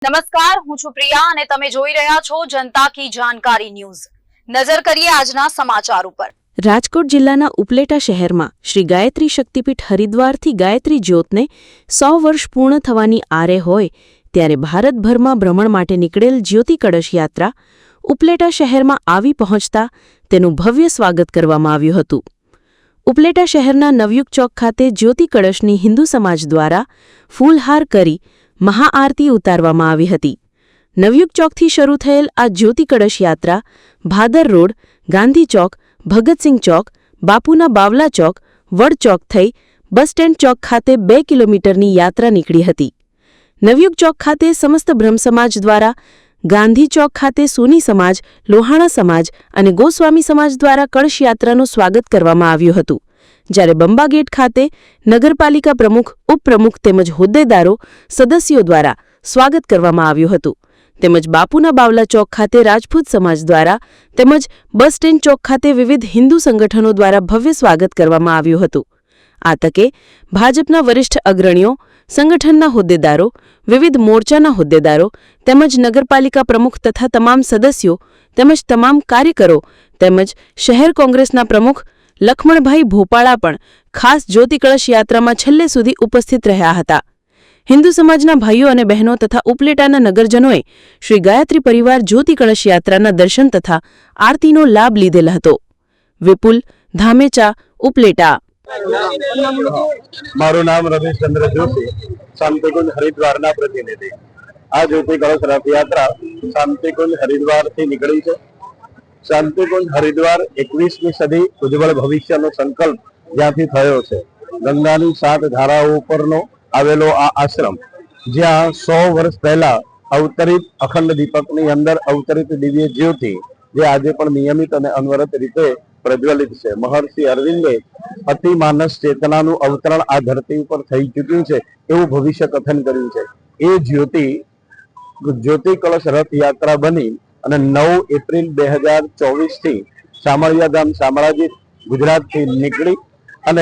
નમસ્કાર, હું છું પ્રિયા અને તમે જોઈ રહ્યા છો જનતા કી જાણકારી ન્યૂઝ। નજર કરીએ આજના સમાચાર ઉપર। રાજકોટ જિલ્લાના ઉપલેટા શહેરમાં શ્રી ગાયત્રી શક્તિપીઠ હરિદ્વારથી ગાયત્રી જ્યોતને 100 વર્ષ પૂર્ણ થવાની આરે હોય ત્યારે ભારતભરમાં ભ્રમણ માટે નીકળેલ જ્યોતિ કળશ યાત્રા ઉપલેટા શહેરમાં આવી પહોંચતા તેનું ભવ્ય સ્વાગત કરવામાં આવ્યું હતું। ઉપલેટા શહેરના નવયુગ ચોક ખાતે જ્યોતિ કળશની હિન્દુ સમાજ દ્વારા ફૂલહાર કરી મહાઆરતી ઉતારવામાં આવી હતી। નવયુગ ચોકથી શરૂ થયેલ આ જ્યોતિ કળશ યાત્રા ભાદર રોડ, ગાંધી ચોક, ભગતસિંહ ચોક, બાપુના બાવલા ચોક, વડ ચોક થઈ બસ સ્ટેન્ડ ચોક ખાતે 2 કિલોમીટરની યાત્રા નીકળી હતી। નવયુગ ચોક ખાતે સમસ્ત બ્રહ્મ સમાજ દ્વારા, ગાંધી ચોક ખાતે સોની સમાજ, લોહાણા સમાજ અને ગોસ્વામી સમાજ દ્વારા કળશ યાત્રાનું સ્વાગત કરવામાં આવ્યું હતું, જ્યારે બંબા ગેટ ખાતે નગરપાલિકા પ્રમુખ, ઉપપ્રમુખ તેમજ હોદ્દેદારો, સદસ્યો દ્વારા સ્વાગત કરવામાં આવ્યું હતું, તેમજ બાપુના બાવલા ચોક ખાતે રાજપૂત સમાજ દ્વારા તેમજ બસ સ્ટેન્ડ ચોક ખાતે વિવિધ હિન્દુ સંગઠનો દ્વારા ભવ્ય સ્વાગત કરવામાં આવ્યું હતું। આ તકે ભાજપના વરિષ્ઠ અગ્રણીઓ, સંગઠનના હોદ્દેદારો, વિવિધ મોરચાના હોદ્દેદારો તેમજ નગરપાલિકા પ્રમુખ તથા તમામ સદસ્યો તેમજ તમામ કાર્યકરો તેમજ શહેર કોંગ્રેસના પ્રમુખ લખમણભાઈ ભોપાળા પણ ખાસ જ્યોતિ કળશ યાત્રામાં છેલ્લે સુધી ઉપસ્થિત રહ્યા હતા। હિન્દુ સમાજના ભાઈઓ અને બહેનો તથા ઉપલેટાના નગરજનોએ શ્રી ગાયત્રી પરિવાર જ્યોતિ કળશ યાત્રાના દર્શન તથા આરતીનો લાભ લીધેલ હતો। વિપુલ ધામેચા, ઉપલેટા। મારું નામ રમેશ ચંદ્ર જોશી, શાંતિકુંજ હરિદ્વારના પ્રતિનિધિ। આ જ્યોતિ કળશ રથયાત્રા શાંતિકુંજ હરિદ્વારથી નીકળી છે। શાંતિકુંજ હરિદ્વાર 21મી સદી ઉજ્જવળ ભવિષ્યનો સંકલ્પ જ્યાંથી થયો છે। ગંગાની 7 ધારાઓ ઉપરનો આવેલો આ આશ્રમ, જ્યાં 100 વર્ષ પહેલા અવતરિત અખંડ દીપકની અંદર અવતરિત દિવ્ય જ્યોતિ, જે આજે પણ નિયમિત અને અનવરત રીતે પ્રજ્વલિત છે। મહર્ષિ અરવિંદે અતિ માનસ ચેતનાનું અવતરણ આ ધરતી ઉપર થઈ ચૂક્યું છે એવું ભવિષ્ય કથન કર્યું છે। એ જ્યોતિ કળશ રથયાત્રા બની અને 9 એપ્રિલ 2024 થી શામળિયા ધામ શામળાજી ગુજરાતથી નીકળી